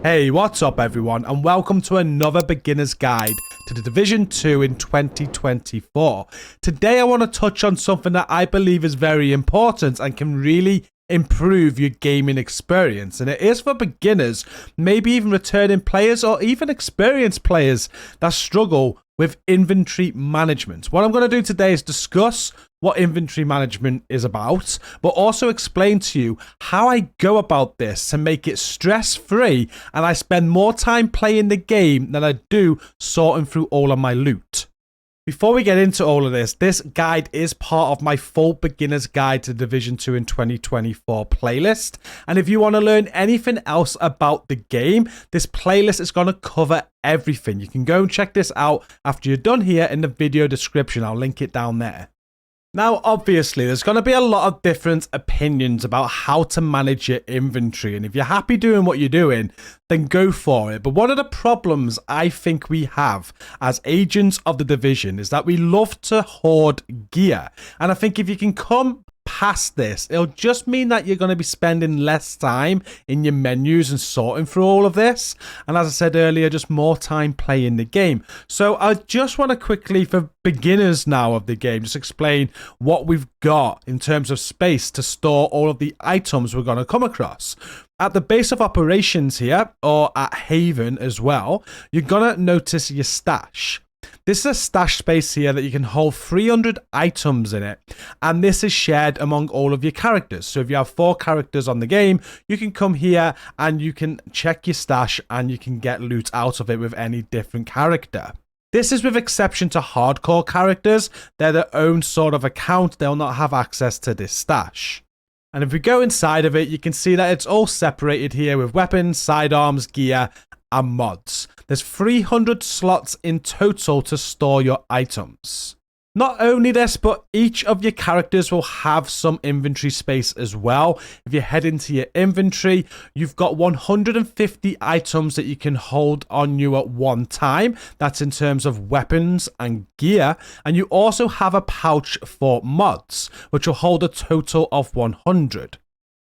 Hey, what's up everyone, and welcome to another beginner's guide to the Division 2 in 2024. Today I want to touch on something that I believe is very important and can really improve your gaming experience, and it is for beginners, maybe even returning players or even experienced players that struggle with inventory management. What I'm going to do today is discuss what inventory management is about, but also explain to you how I go about this to make it stress-free and I spend more time playing the game than I do sorting through all of my loot. Before we get into all of this guide is part of my full beginner's guide to Division 2 in 2024 playlist. And if you want to learn anything else about the game, this playlist is going to cover everything. You can go and check this out after you're done here in the video description. I'll link it down there. Now, obviously, there's going to be a lot of different opinions about how to manage your inventory. And if you're happy doing what you're doing, then go for it. But one of the problems I think we have as agents of the Division is that we love to hoard gear. And I think if you can come past this, it'll just mean that you're going to be spending less time in your menus and sorting through all of this, and as I said earlier, just more time playing the game. So I just want to quickly, for beginners now of the game, just explain what we've got in terms of space to store all of the items we're going to come across. At the base of operations here, or at Haven as well, you're going to notice your stash. This is a stash space here that you can hold 300 items in it, and this is shared among all of your characters. So if you have 4 characters on the game, you can come here and you can check your stash and you can get loot out of it with any different character. This is with exception to hardcore characters. They're their own sort of account. They'll not have access to this stash. And if we go inside of it, you can see that it's all separated here with weapons, sidearms, gear, and mods. There's 300 slots in total to store your items. Not only this, but each of your characters will have some inventory space as well. If you head into your inventory, you've got 150 items that you can hold on you at one time. That's in terms of weapons and gear. And you also have a pouch for mods, which will hold a total of 100.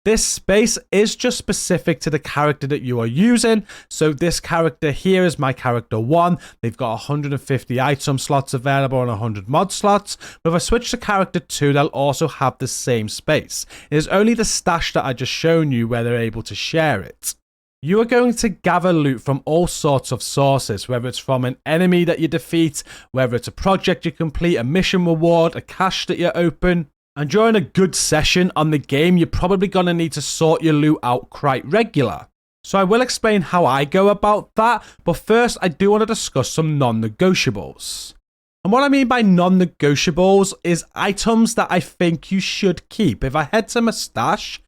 This space is just specific to the character that you are using. So this character here is my character 1. They've got 150 item slots available and 100 mod slots. But if I switch to character 2, they'll also have the same space. It is only the stash that I just shown you where they're able to share it. You are going to gather loot from all sorts of sources, whether it's from an enemy that you defeat, whether it's a project you complete, a mission reward, a cache that you open. And during a good session on the game, you're probably going to need to sort your loot out quite regular. So I will explain how I go about that, but first I do want to discuss some non-negotiables. And what I mean by non-negotiables is items that I think you should keep. If I head to my stash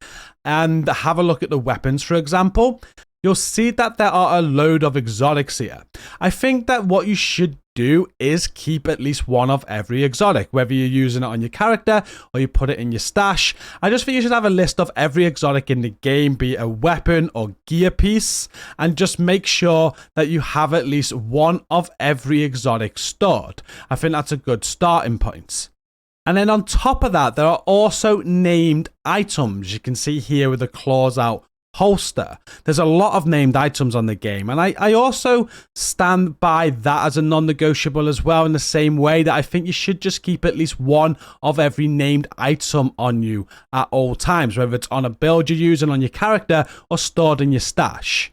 and have a look at the weapons, for example, you'll see that there are a load of exotics here. I think that what you should do is keep at least one of every exotic, whether you're using it on your character or you put it in your stash. I just think you should have a list of every exotic in the game, be it a weapon or gear piece, and just make sure that you have at least one of every exotic stored. I think that's a good starting point. And then on top of that, there are also named items. You can see here with the claws out holster. There's a lot of named items on the game, and I also stand by that as a non-negotiable as well, in the same way that I think you should just keep at least one of every named item on you at all times, whether it's on a build you're using on your character or stored in your stash.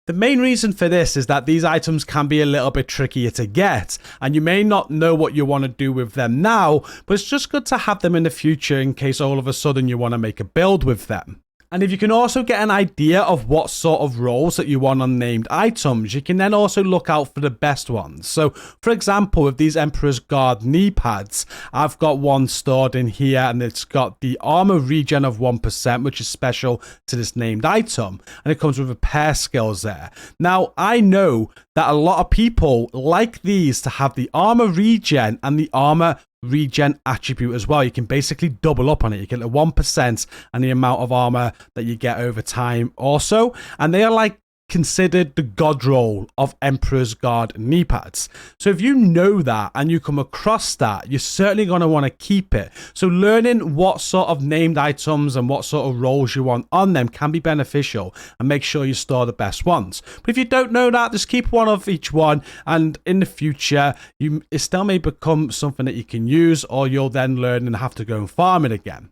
The main reason for this is that these items can be a little bit trickier to get, and you may not know what you want to do with them now, but it's just good to have them in the future in case all of a sudden you want to make a build with them. And if you can also get an idea of what sort of roles that you want on named items, you can then also look out for the best ones. So, for example, with these Emperor's Guard knee pads, I've got one stored in here, and it's got the armor regen of 1%, which is special to this named item, and it comes with repair skills there. Now, I know that a lot of people like these to have the armor regen and the armor regen attribute as well. You can basically double up on it. You get the 1% and the amount of armor that you get over time also, and they are like considered the god roll of Emperor's Guard knee pads. So if you know that and you come across that, you're certainly going to want to keep it. So learning what sort of named items and what sort of rolls you want on them can be beneficial, and make sure you store the best ones. But if you don't know that, just keep one of each one, and in the future it still may become something that you can use, or you'll then learn and have to go and farm it again.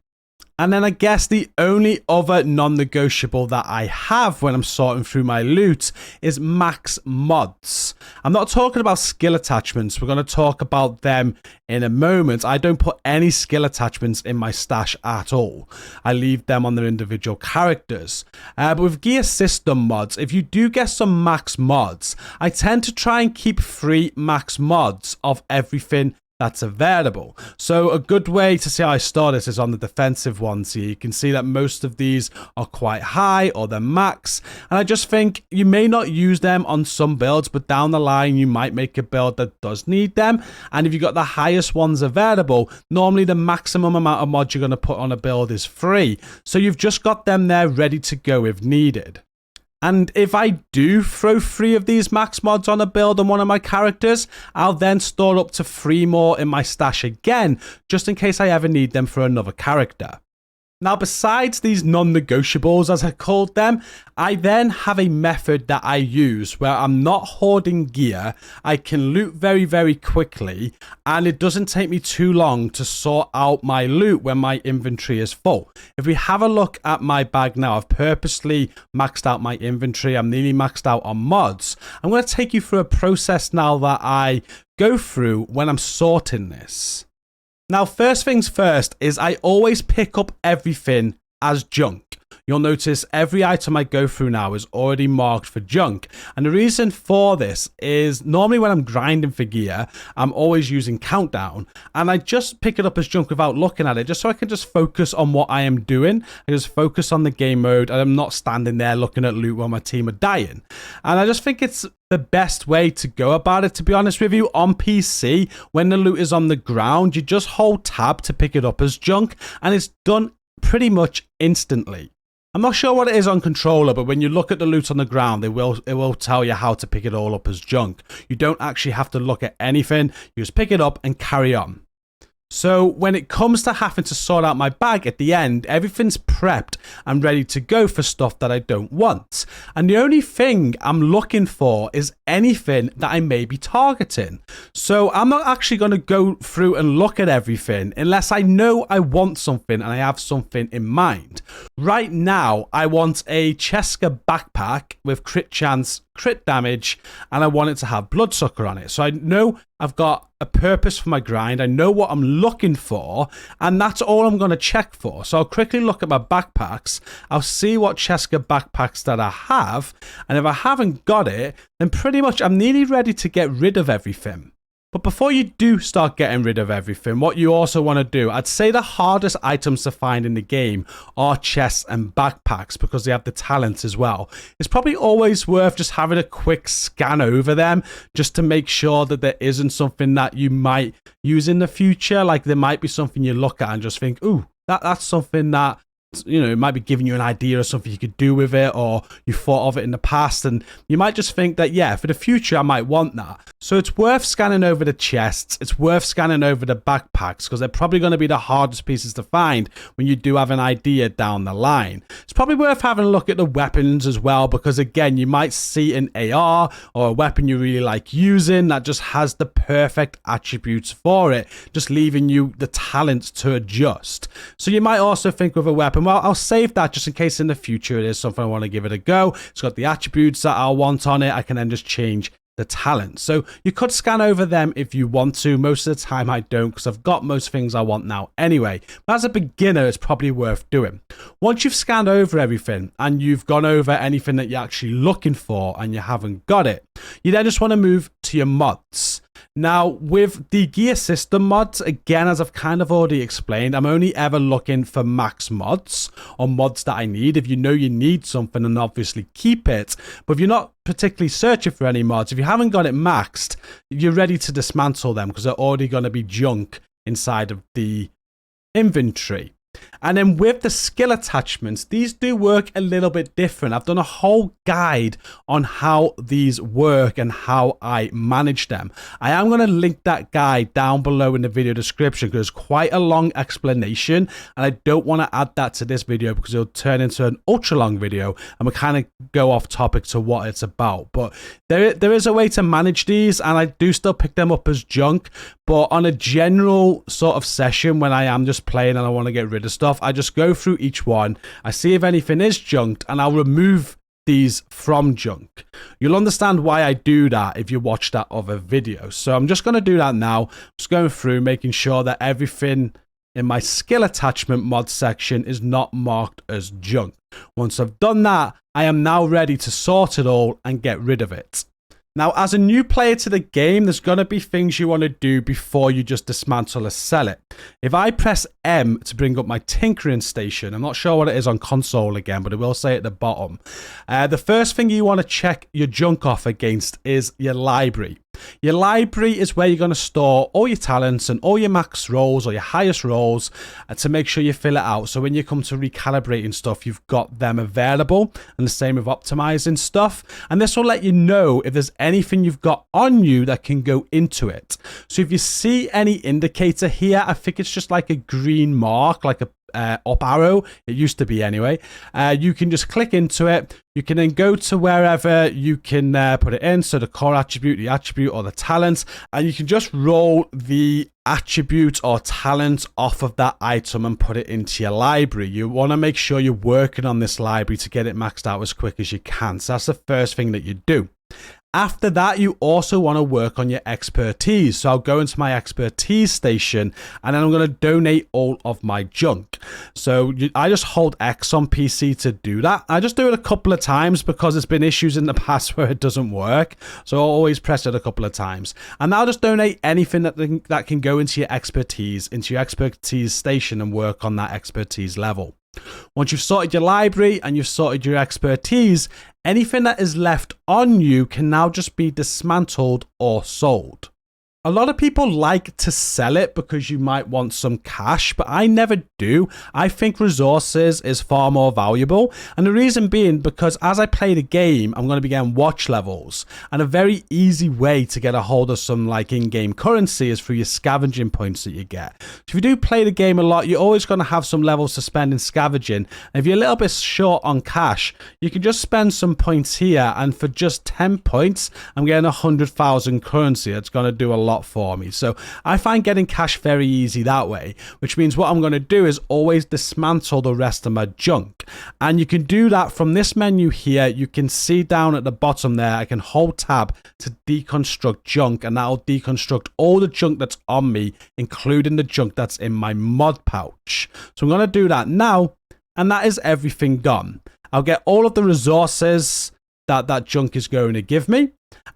And then I guess the only other non-negotiable that I have when I'm sorting through my loot is max mods. I'm not talking about skill attachments. We're going to talk about them in a moment. I don't put any skill attachments in my stash at all. I leave them on their individual characters. But with gear system mods, if you do get some max mods, I tend to try and keep 3 max mods of everything that's available. So a good way to see how I store this is on the defensive ones here. You can see that most of these are quite high, or they're max, and I just think you may not use them on some builds, but down the line you might make a build that does need them. And if you've got the highest ones available, normally the maximum amount of mods you're going to put on a build is 3, so you've just got them there ready to go if needed. And if I do throw 3 of these max mods on a build on one of my characters, I'll then store up to 3 more in my stash again, just in case I ever need them for another character. Now, besides these non-negotiables, as I called them, I then have a method that I use where I'm not hoarding gear. I can loot very, very quickly, and it doesn't take me too long to sort out my loot when my inventory is full. If we have a look at my bag now, I've purposely maxed out my inventory. I'm nearly maxed out on mods. I'm going to take you through a process now that I go through when I'm sorting this. Now, first things first is I always pick up everything as junk. You'll notice every item I go through now is already marked for junk. And the reason for this is normally when I'm grinding for gear, I'm always using countdown, and I just pick it up as junk without looking at it, just so I can just focus on what I am doing. I just focus on the game mode, and I'm not standing there looking at loot while my team are dying. And I just think it's the best way to go about it, to be honest with you. On PC, when the loot is on the ground, you just hold tab to pick it up as junk, and it's done pretty much instantly. I'm not sure what it is on controller, but when you look at the loot on the ground, it will tell you how to pick it all up as junk. You don't actually have to look at anything. You just pick it up and carry on. So when it comes to having to sort out my bag at the end, everything's prepped and ready to go for stuff that I don't want. And the only thing I'm looking for is anything that I may be targeting. So I'm not actually going to go through and look at everything unless I know I want something and I have something in mind. Right now, I want a Cheska backpack with crit chance, crit damage, and I want it to have bloodsucker on it. So I know I've got a purpose for my grind. I know what I'm looking for, and that's all I'm going to check for. So I'll quickly look at my backpacks. I'll see what Cheska backpacks that I have, and if I haven't got it, then pretty much I'm nearly ready to get rid of everything. But before you do start getting rid of everything, what you also want to do, I'd say the hardest items to find in the game are chests and backpacks, because they have the talents as well. It's probably always worth just having a quick scan over them just to make sure that there isn't something that you might use in the future. Like there might be something you look at and just think, ooh, that's something that, you know, it might be giving you an idea of something you could do with it, or you thought of it in the past, and you might just think that, yeah, for the future I might want that. So it's worth scanning over the chests, it's worth scanning over the backpacks, because they're probably going to be the hardest pieces to find when you do have an idea down the line. It's probably worth having a look at the weapons as well, because again, you might see an AR or a weapon you really like using that just has the perfect attributes for it, just leaving you the talent to adjust. So you might also think with a weapon, well, I'll save that just in case in the future it is something I want to give it a go. It's got the attributes that I want on it. I can then just change the talent. So you could scan over them if you want to. Most of the time I don't, because I've got most things I want now anyway. But as a beginner, it's probably worth doing. Once you've scanned over everything and you've gone over anything that you're actually looking for and you haven't got it, you then just want to move to your mods. Now, with the gear system mods, again, as I've kind of already explained, I'm only ever looking for max mods or mods that I need. If you know you need something, then obviously keep it. But if you're not particularly searching for any mods, if you haven't got it maxed, you're ready to dismantle them because they're already going to be junk inside of the inventory. And then with the skill attachments, these do work a little bit different. I've done a whole guide on how these work and how I manage them. I am going to link that guide down below in the video description because it's quite a long explanation, and I don't want to add that to this video because it'll turn into an ultra long video and we kind of go off topic to what it's about. But there is a way to manage these, and I do still pick them up as junk, but on a general sort of session when I am just playing and I want to get rid of stuff, I just go through each one, I see if anything is junked, and I'll remove these from junk. You'll understand why I do that if you watch that other video. So I'm just going to do that now. Just going through, making sure that everything in my skill attachment mod section is not marked as junk. Once I've done that, I am now ready to sort it all and get rid of it. Now, as a new player to the game, there's going to be things you want to do before you just dismantle or sell it. If I press M to bring up my tinkering station, I'm not sure what it is on console again, but it will say at the bottom. The first thing you want to check your junk off against is your library. Your library is where you're going to store all your talents and all your max rolls or your highest rolls to make sure you fill it out. So when you come to recalibrating stuff, you've got them available, and the same with optimizing stuff. And this will let you know if there's anything you've got on you that can go into it. So if you see any indicator here, I think it's just like a green mark, like a up arrow. It used to be anyway. You can just click into it. You can then go to wherever you can put it in. So the core attribute, the attribute, or the talent, and you can just roll the attribute or talent off of that item and put it into your library. You want to make sure you're working on this library to get it maxed out as quick as you can. So that's the first thing that you do. After that, you also want to work on your expertise. So I'll go into my expertise station, and then I'm going to donate all of my junk. So I just hold X on PC to do that. I just do it a couple of times because there's been issues in the past where it doesn't work. So I'll always press it a couple of times. And I'll just donate anything that can go into your expertise station and work on that expertise level. Once you've sorted your library and you've sorted your expertise, anything that is left on you can now just be dismantled or sold. A lot of people like to sell it because you might want some cash, but I never do. I think resources is far more valuable. And the reason being because as I play the game, I'm going to be getting watch levels. And a very easy way to get a hold of some like in-game currency is through your scavenging points that you get. So if you do play the game a lot, you're always going to have some levels to spend in scavenging. And if you're a little bit short on cash, you can just spend some points here. And for just 10 points, I'm getting 100,000 currency. It's going to do a lot for me. So I find getting cash very easy that way, which means what I'm going to do is always dismantle the rest of my junk. And you can do that from this menu here. You can see down at the bottom there, I can hold tab to deconstruct junk, and that'll deconstruct all the junk that's on me, including the junk that's in my mod pouch. So I'm going to do that now, and that is everything done. I'll get all of the resources that junk is going to give me.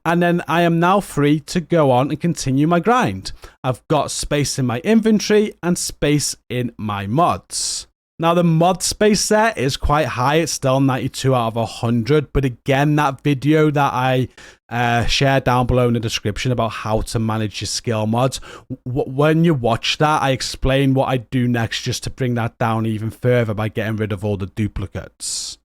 And then I am now free to go on and continue my grind. I've got space in my inventory and space in my mods. Now the mod space there is quite high. It's still 92 out of 100. But again, that video that I shared down below in the description about how to manage your skill mods, when you watch that, I explain what I do next just to bring that down even further by getting rid of all the duplicates.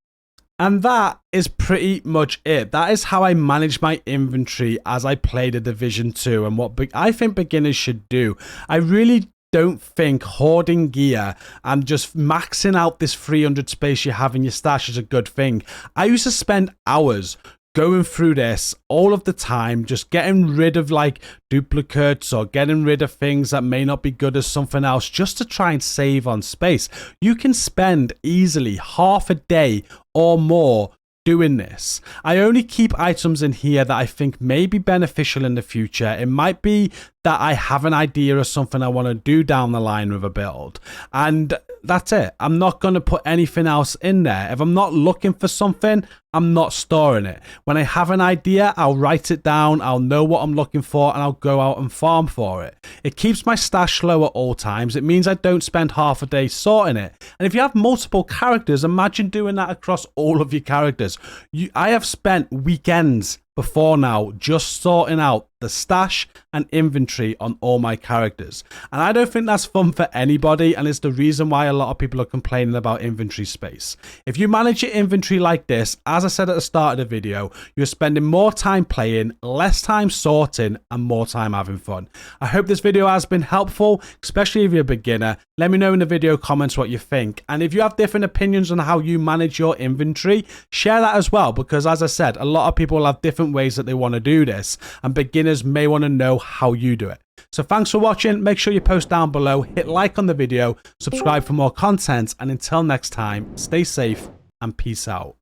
And that is pretty much it. That is how I manage my inventory as I play the Division 2 and what I think beginners should do. I really don't think hoarding gear and just maxing out this 300 space you have in your stash is a good thing. I used to spend hours going through this all of the time, just getting rid of like duplicates or getting rid of things that may not be good as something else just to try and save on space. You can spend easily half a day or more doing this. I only keep items in here that I think may be beneficial in the future. It might be that I have an idea of something I want to do down the line with a build, and that's it. I'm not going to put anything else in there. If I'm not looking for something, I'm not storing it. When I have an idea, I'll write it down, I'll know what I'm looking for, and I'll go out and farm for it. It keeps my stash low at all times. It means I don't spend half a day sorting it. And if you have multiple characters, imagine doing that across all of your characters. I have spent weekends before now just sorting out the stash and inventory on all my characters. And I don't think that's fun for anybody, and it's the reason why a lot of people are complaining about inventory space. If you manage your inventory like this, as I said at the start of the video, you're spending more time playing, less time sorting, and more time having fun. I hope this video has been helpful, especially if you're a beginner. Let me know in the video comments what you think. And if you have different opinions on how you manage your inventory, share that as well, because as I said, a lot of people have different ways that they want to do this, and beginners may want to know how you do it. So thanks for watching. Make sure you post down below, hit like on the video, subscribe for more content, and until next time, stay safe and peace out.